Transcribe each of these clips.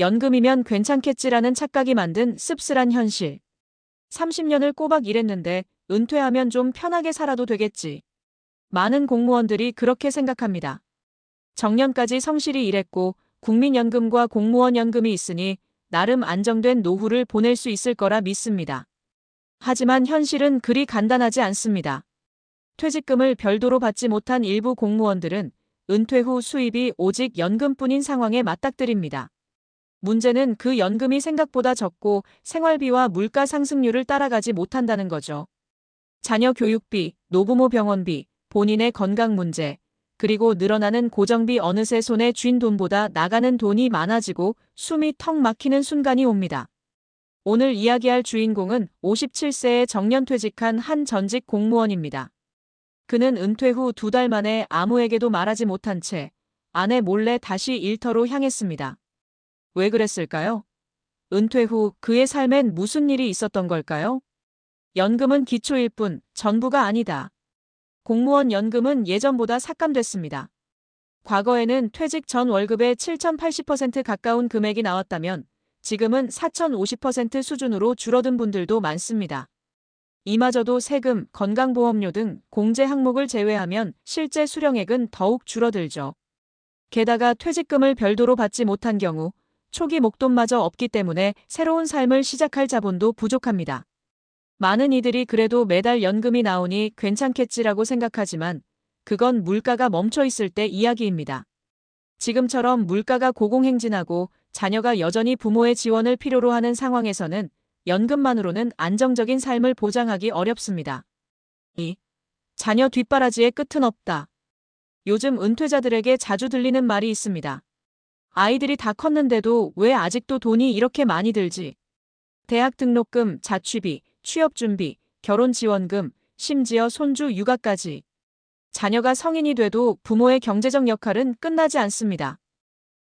연금이면 괜찮겠지라는 착각이 만든 씁쓸한 현실. 30년을 꼬박 일했는데 은퇴하면 좀 편하게 살아도 되겠지. 많은 공무원들이 그렇게 생각합니다. 정년까지 성실히 일했고 국민연금과 공무원연금이 있으니 나름 안정된 노후를 보낼 수 있을 거라 믿습니다. 하지만 현실은 그리 간단하지 않습니다. 퇴직금을 별도로 받지 못한 일부 공무원들은 은퇴 후 수입이 오직 연금뿐인 상황에 맞닥뜨립니다. 문제는 그 연금이 생각보다 적고 생활비와 물가 상승률을 따라가지 못한다는 거죠. 자녀 교육비, 노부모 병원비, 본인의 건강 문제, 그리고 늘어나는 고정비 어느새 손에 쥔 돈보다 나가는 돈이 많아지고 숨이 턱 막히는 순간이 옵니다. 오늘 이야기할 주인공은 57세에 정년퇴직한 한 전직 공무원입니다. 그는 은퇴 후 2달 만에 아무에게도 말하지 못한 채 아내 몰래 다시 일터로 향했습니다. 왜 그랬을까요? 은퇴 후 그의 삶엔 무슨 일이 있었던 걸까요? 연금은 기초일 뿐 전부가 아니다. 공무원 연금은 예전보다 삭감됐습니다. 과거에는 퇴직 전 월급의 7,080% 가까운 금액이 나왔다면 지금은 4,050% 수준으로 줄어든 분들도 많습니다. 이마저도 세금, 건강보험료 등 공제 항목을 제외하면 실제 수령액은 더욱 줄어들죠. 게다가 퇴직금을 별도로 받지 못한 경우 초기 목돈마저 없기 때문에 새로운 삶을 시작할 자본도 부족합니다. 많은 이들이 그래도 매달 연금이 나오니 괜찮겠지라고 생각하지만 그건 물가가 멈춰 있을 때 이야기입니다. 지금처럼 물가가 고공행진하고 자녀가 여전히 부모의 지원을 필요로 하는 상황에서는 연금만으로는 안정적인 삶을 보장하기 어렵습니다. 2. 자녀 뒷바라지의 끝은 없다. 요즘 은퇴자들에게 자주 들리는 말이 있습니다. 아이들이 다 컸는데도 왜 아직도 돈이 이렇게 많이 들지? 대학 등록금, 자취비, 취업준비, 결혼지원금, 심지어 손주 육아까지. 자녀가 성인이 돼도 부모의 경제적 역할은 끝나지 않습니다.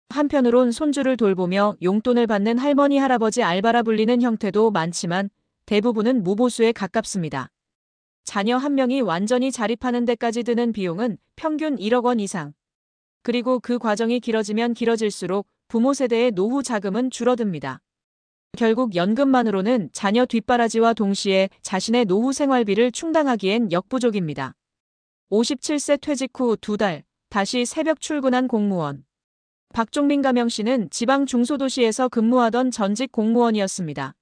한편으론 손주를 돌보며 용돈을 받는 할머니 할아버지 알바라 불리는 형태도 많지만 대부분은 무보수에 가깝습니다. 자녀 한 명이 완전히 자립하는 데까지 드는 비용은 평균 1억 원 이상. 그리고 그 과정이 길어지면 길어질수록 부모 세대의 노후 자금은 줄어듭니다. 결국 연금만으로는 자녀 뒷바라지와 동시에 자신의 노후 생활비를 충당하기엔 역부족입니다. 57세 퇴직 후 2달, 다시 새벽 출근한 공무원. 박종민 가명씨는 지방 중소도시에서 근무하던 전직 공무원이었습니다.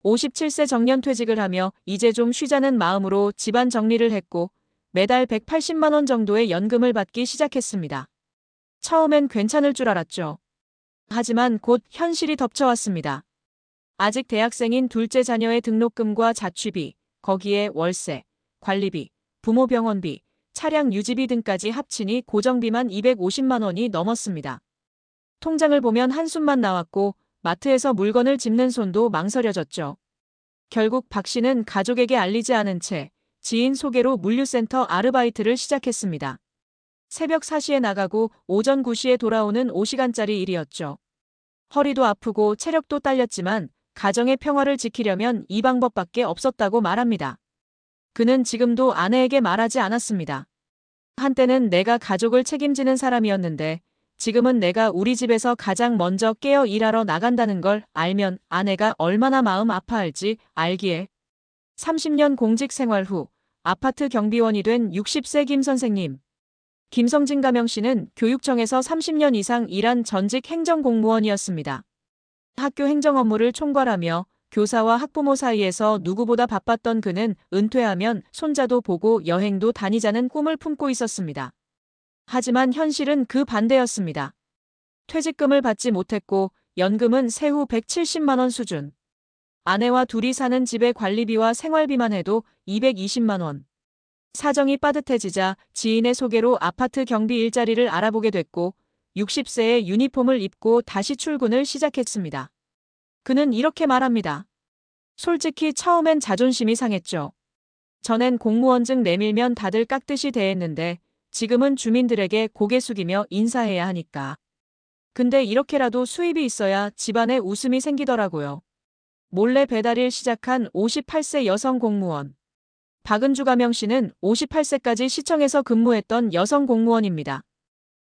57세 정년 퇴직을 하며 이제 좀 쉬자는 마음으로 집안 정리를 했고 매달 180만 원 정도의 연금을 받기 시작했습니다. 처음엔 괜찮을 줄 알았죠. 하지만 곧 현실이 덮쳐왔습니다. 아직 대학생인 둘째 자녀의 등록금과 자취비, 거기에 월세, 관리비, 부모 병원비, 차량 유지비 등까지 합치니 고정비만 250만 원이 넘었습니다. 통장을 보면 한숨만 나왔고 마트에서 물건을 짚는 손도 망설여졌죠. 결국 박 씨는 가족에게 알리지 않은 채 지인 소개로 물류센터 아르바이트를 시작했습니다. 새벽 4시에 나가고 오전 9시에 돌아오는 5시간짜리 일이었죠. 허리도 아프고 체력도 딸렸지만 가정의 평화를 지키려면 이 방법밖에 없었다고 말합니다. 그는 지금도 아내에게 말하지 않았습니다. 한때는 내가 가족을 책임지는 사람이었는데 지금은 내가 우리 집에서 가장 먼저 깨어 일하러 나간다는 걸 알면 아내가 얼마나 마음 아파할지 알기에. 30년 공직 생활 후 아파트 경비원이 된 60세 김 선생님. 김성진 가명씨는 교육청에서 30년 이상 일한 전직 행정공무원이었습니다. 학교 행정 업무를 총괄하며 교사와 학부모 사이에서 누구보다 바빴던 그는 은퇴하면 손자도 보고 여행도 다니자는 꿈을 품고 있었습니다. 하지만 현실은 그 반대였습니다. 퇴직금을 받지 못했고 연금은 세후 170만 원 수준. 아내와 둘이 사는 집의 관리비와 생활비만 해도 220만 원. 사정이 빠듯해지자 지인의 소개로 아파트 경비 일자리를 알아보게 됐고 60세에 유니폼을 입고 다시 출근을 시작했습니다. 그는 이렇게 말합니다. 솔직히 처음엔 자존심이 상했죠. 전엔 공무원증 내밀면 다들 깍듯이 대했는데 지금은 주민들에게 고개 숙이며 인사해야 하니까. 근데 이렇게라도 수입이 있어야 집안에 웃음이 생기더라고요. 몰래 배달일 시작한 58세 여성 공무원. 박은주 가명씨는 58세까지 시청에서 근무했던 여성 공무원입니다.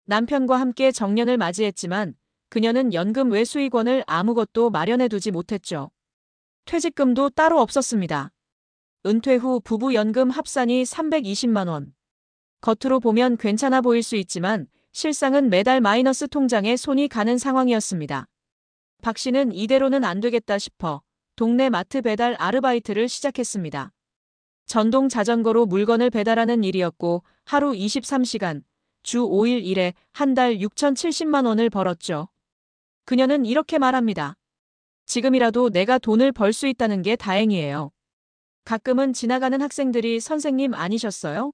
남편과 함께 정년을 맞이했지만 그녀는 연금 외 수익원을 아무것도 마련해두지 못했죠. 퇴직금도 따로 없었습니다. 은퇴 후 부부 연금 합산이 320만 원. 겉으로 보면 괜찮아 보일 수 있지만 실상은 매달 마이너스 통장에 손이 가는 상황이었습니다. 박 씨는 이대로는 안 되겠다 싶어 동네 마트 배달 아르바이트를 시작했습니다. 전동 자전거로 물건을 배달하는 일이었고 하루 23시간, 주 5일 일에 한 달 6,070만 원을 벌었죠. 그녀는 이렇게 말합니다. 지금이라도 내가 돈을 벌 수 있다는 게 다행이에요. 가끔은 지나가는 학생들이 선생님 아니셨어요?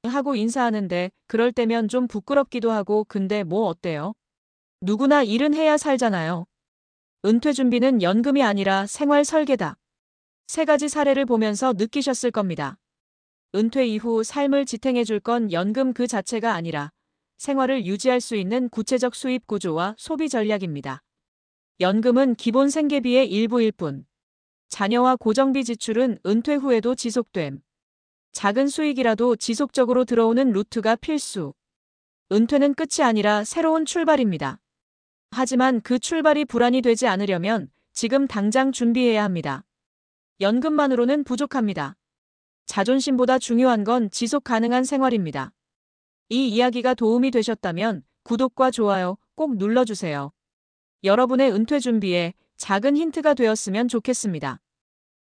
하고 인사하는데 그럴 때면 좀 부끄럽기도 하고 근데 뭐 어때요? 누구나 일은 해야 살잖아요. 은퇴 준비는 연금이 아니라 생활 설계다. 세 가지 사례를 보면서 느끼셨을 겁니다. 은퇴 이후 삶을 지탱해줄 건 연금 그 자체가 아니라 생활을 유지할 수 있는 구체적 수입 구조와 소비 전략입니다. 연금은 기본 생계비의 일부일 뿐. 자녀와 고정비 지출은 은퇴 후에도 지속됨. 작은 수익이라도 지속적으로 들어오는 루트가 필수. 은퇴는 끝이 아니라 새로운 출발입니다. 하지만 그 출발이 불안이 되지 않으려면 지금 당장 준비해야 합니다. 연금만으로는 부족합니다. 자존심보다 중요한 건 지속 가능한 생활입니다. 이 이야기가 도움이 되셨다면 구독과 좋아요 꼭 눌러주세요. 여러분의 은퇴 준비에 작은 힌트가 되었으면 좋겠습니다.